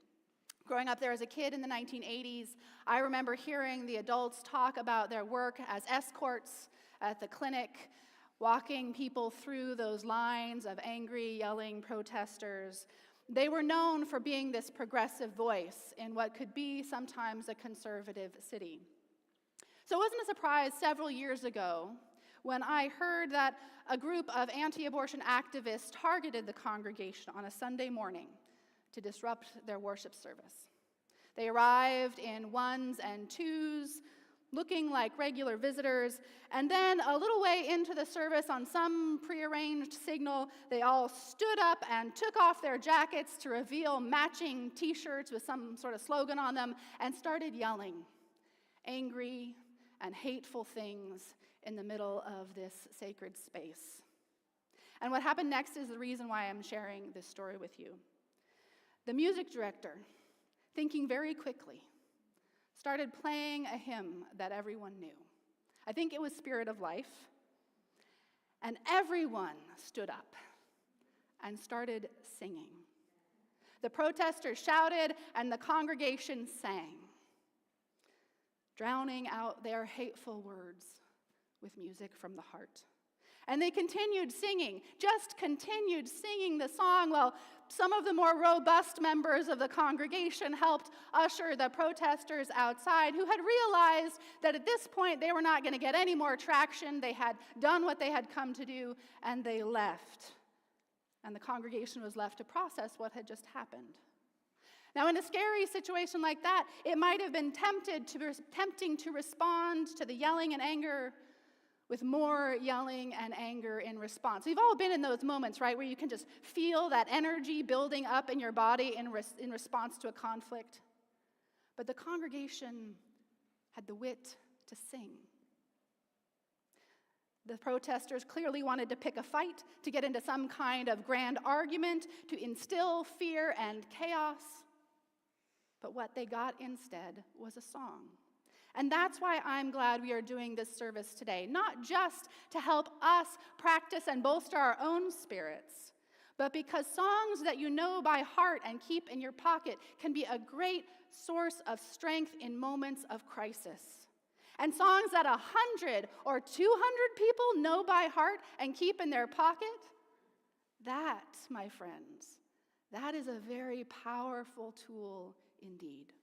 Growing up there as a kid in the 1980s, I remember hearing the adults talk about their work as escorts at the clinic, walking people through those lines of angry, yelling protesters. They were known for being this progressive voice in what could be sometimes a conservative city. So it wasn't a surprise several years ago when I heard that a group of anti-abortion activists targeted the congregation on a Sunday morning to disrupt their worship service. They arrived in ones and twos, looking like regular visitors, and then a little way into the service on some prearranged signal, they all stood up and took off their jackets to reveal matching t-shirts with some sort of slogan on them and started yelling angry and hateful things in the middle of this sacred space. And what happened next is the reason why I'm sharing this story with you. The music director, thinking very quickly, started playing a hymn that everyone knew. I think it was Spirit of Life. And everyone stood up and started singing. The protesters shouted and the congregation sang, drowning out their hateful words with music from the heart. And they continued singing, just continued singing the song while some of the more robust members of the congregation helped usher the protesters outside, who had realized that at this point they were not going to get any more traction. They had done what they had come to do, and they left. And the congregation was left to process what had just happened. Now, in a scary situation like that, it might have been tempting to respond to the yelling and anger with more yelling and anger in response. We've all been in those moments, right, where you can just feel that energy building up in your body in response to a conflict. But the congregation had the wit to sing. The protesters clearly wanted to pick a fight, to get into some kind of grand argument, to instill fear and chaos. But what they got instead was a song. And that's why I'm glad we are doing this service today, not just to help us practice and bolster our own spirits, but because songs that you know by heart and keep in your pocket can be a great source of strength in moments of crisis. And songs that 100 or 200 people know by heart and keep in their pocket, that, my friends, that is a very powerful tool indeed.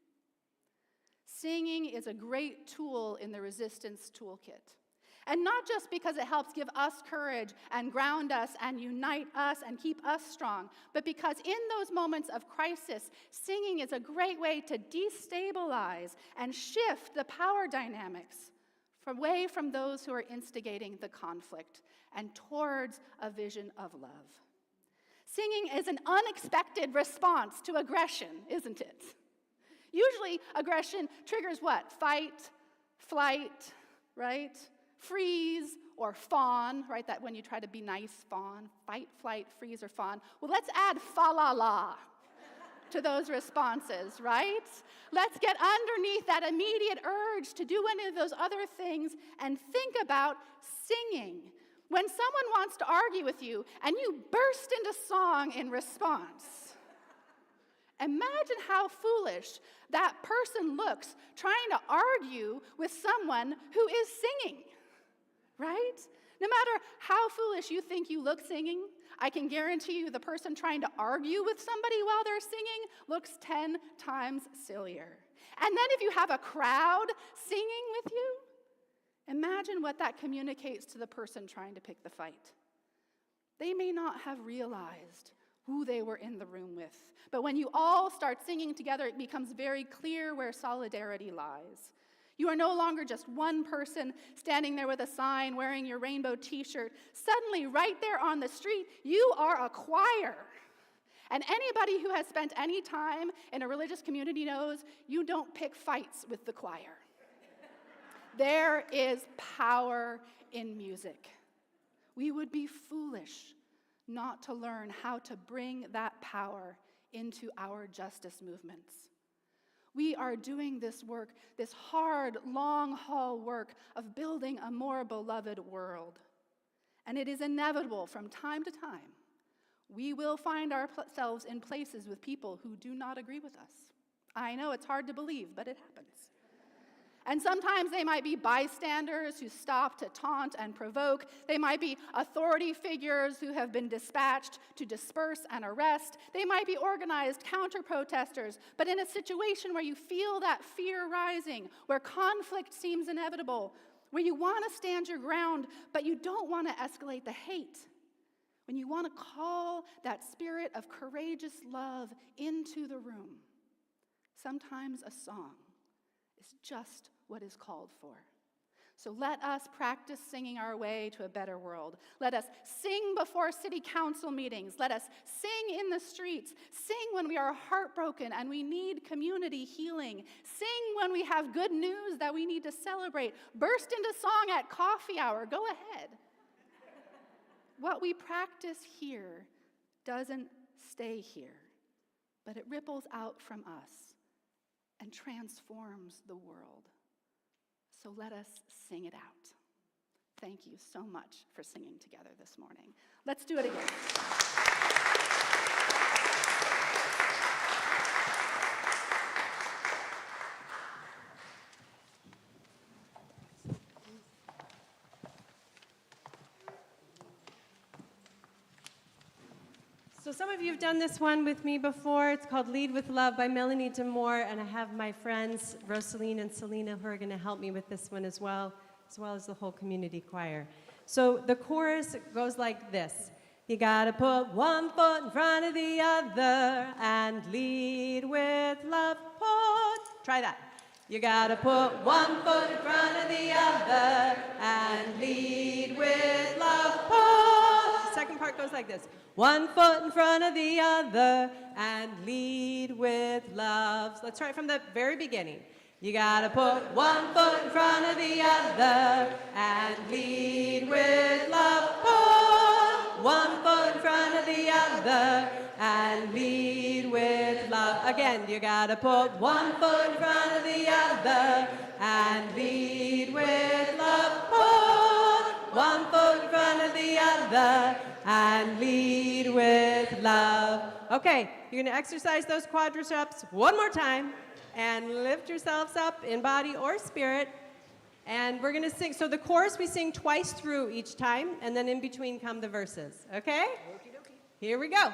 Singing is a great tool in the resistance toolkit. And not just because it helps give us courage and ground us and unite us and keep us strong, but because in those moments of crisis, singing is a great way to destabilize and shift the power dynamics away from those who are instigating the conflict and towards a vision of love. Singing is an unexpected response to aggression, isn't it? Usually, aggression triggers what? Fight, flight, right? Freeze or fawn, right? That when you try to be nice, fawn. Fight, flight, freeze, or fawn. Well, let's add fa-la-la to those responses, right? Let's get underneath that immediate urge to do any of those other things and think about singing. When someone wants to argue with you and you burst into song in response, imagine how foolish that person looks trying to argue with someone who is singing, right? No matter how foolish you think you look singing, I can guarantee you the person trying to argue with somebody while they're singing looks 10 times sillier. And then if you have a crowd singing with you, imagine what that communicates to the person trying to pick the fight. They may not have realized who they were in the room with. But when you all start singing together, it becomes very clear where solidarity lies. You are no longer just one person standing there with a sign wearing your rainbow t-shirt. Suddenly, right there on the street, you are a choir. And anybody who has spent any time in a religious community knows you don't pick fights with the choir. There is power in music. We would be foolish not to learn how to bring that power into our justice movements. We are doing this work, this hard, long-haul work of building a more beloved world. And it is inevitable from time to time, we will find ourselves in places with people who do not agree with us. I know it's hard to believe, but it happens. And sometimes they might be bystanders who stop to taunt and provoke. They might be authority figures who have been dispatched to disperse and arrest. They might be organized counter-protesters. But in a situation where you feel that fear rising, where conflict seems inevitable, where you want to stand your ground, but you don't want to escalate the hate, when you want to call that spirit of courageous love into the room, sometimes a song is just what is called for. So let us practice singing our way to a better world. Let us sing before city council meetings. Let us sing in the streets. Sing when we are heartbroken and we need community healing. Sing when we have good news that we need to celebrate. Burst into song at coffee hour. Go ahead. What we practice here doesn't stay here, but it ripples out from us and transforms the world. So let us sing it out. Thank you so much for singing together this morning. Let's do it again. So some of you have done this one with me before. It's called Lead with Love by Melanie DeMore, and I have my friends Rosaline and Selena who are going to help me with this one as well as the whole community choir. So the chorus goes like this. You gotta put one foot in front of the other and lead with love. Try that. You gotta put one foot in front of the other and lead with love. Second part goes like this. One foot in front of the other and lead with love. So let's try it from the very beginning. You gotta put one foot in front of the other and lead with love. One foot in front of the other and lead with love. Again, you gotta put one foot in front of the other and lead with love. One foot in front of the other and lead with love. Okay, you're gonna exercise those quadriceps one more time and lift yourselves up in body or spirit. And we're gonna sing, so the chorus we sing twice through each time, and then in between come the verses, okay? Here we go.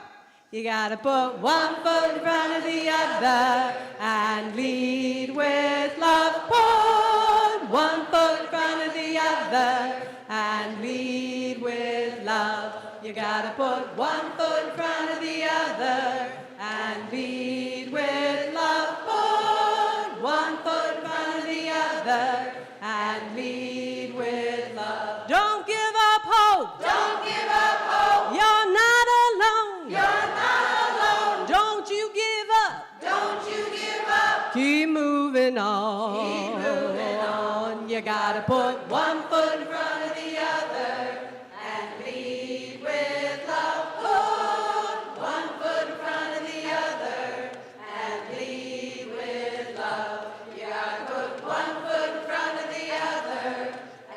You gotta put one foot in front of the other and lead with love. Put one foot in front of the other and lead with love. You gotta put one foot in front of the other and lead with love. Put one foot in front of the other and lead with love. Don't give up hope. Don't give up hope. You're not alone. You're not alone. Don't you give up. Don't you give up. Keep moving on. Keep moving on. You gotta put one foot in front of the other and lead with love. Put one foot in front of the other and lead with love. You gotta put one foot in front of the other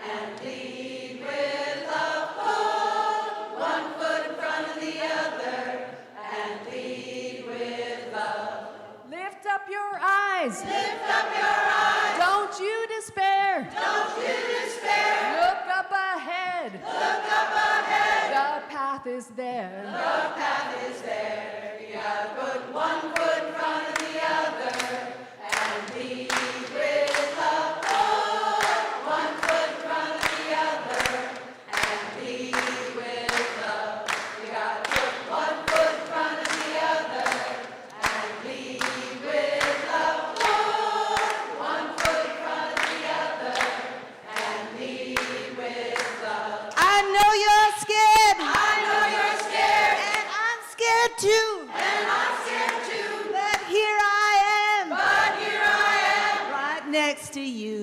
and lead with love. Put one foot in front of the other and lead with love. Lift up your eyes. Lift up your eyes. Don't you despair. Don't you despair. Look up ahead. Look up ahead. The path is there. The path is there. You gotta put one foot in front of the other and lead with love. Put one foot in front of the other and lead with love. You gotta put one foot in front of the other and lead with love. Put one foot in front of the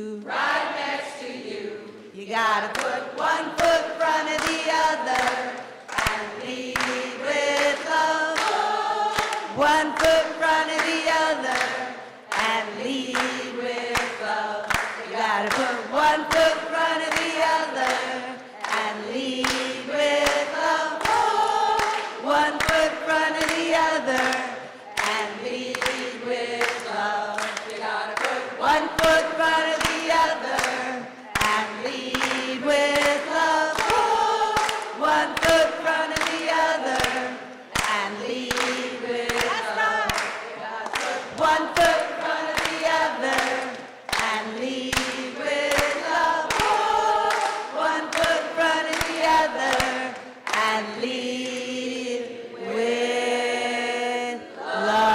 you. Right next to you. You gotta put one foot in front of the other and lead with love. One foot in front of the other and lead with love. You gotta put one foot in front of the other and lead with love. One foot in front of the other and lead with love. You gotta put one foot in front of the other and lead with love. One foot in front of the other and lead with love. One foot in front of the other and lead with love. One foot in front of the other and lead with love.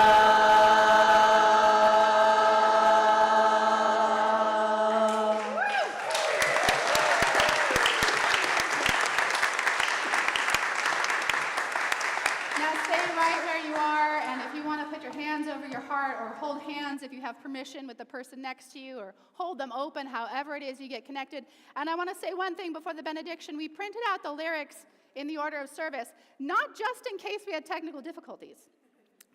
Now stay right where you are, and if you want to put your hands over your heart or hold hands if you have permission with the person next to you, or hold them open, however it is you get connected. And I want to say one thing before the benediction. We printed out the lyrics in the order of service, not just in case we had technical difficulties,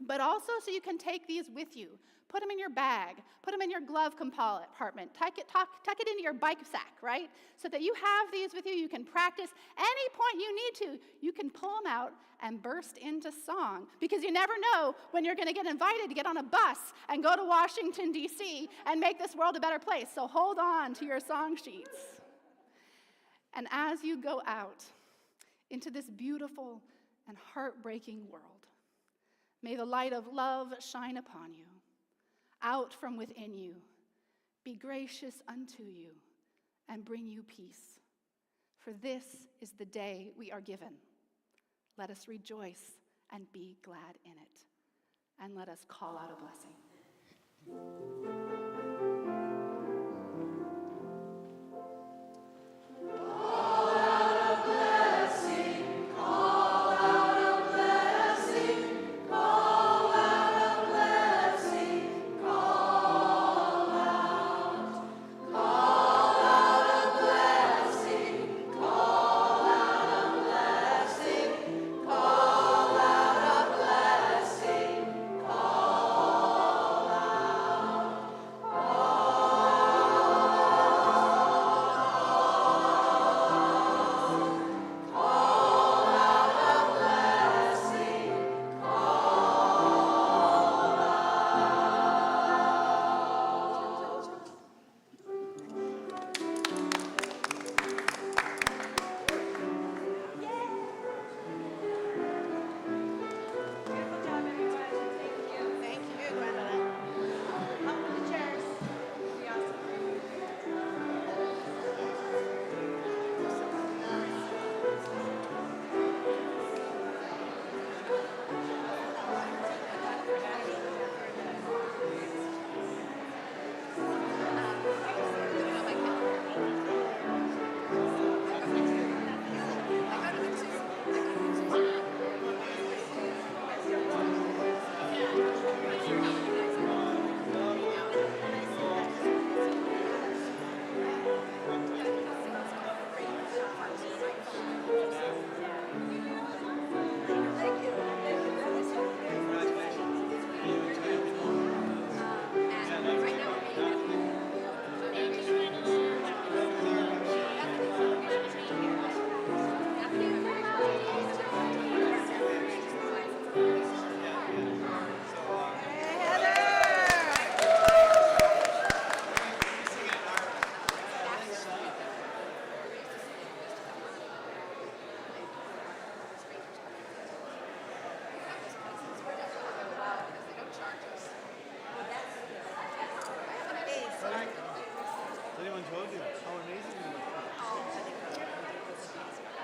but also so you can take these with you. Put them in your bag, put them in your glove compartment, tuck it into your bike sack, right? So that you have these with you, you can practice. Any point you need to, you can pull them out and burst into song, because you never know when you're going to get invited to get on a bus and go to Washington, D.C. and make this world a better place. So hold on to your song sheets. And as you go out into this beautiful and heartbreaking world, may the light of love shine upon you, out from within you, be gracious unto you, and bring you peace. For this is the day we are given. Let us rejoice and be glad in it. And let us call out a blessing.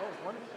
Oh, wonderful.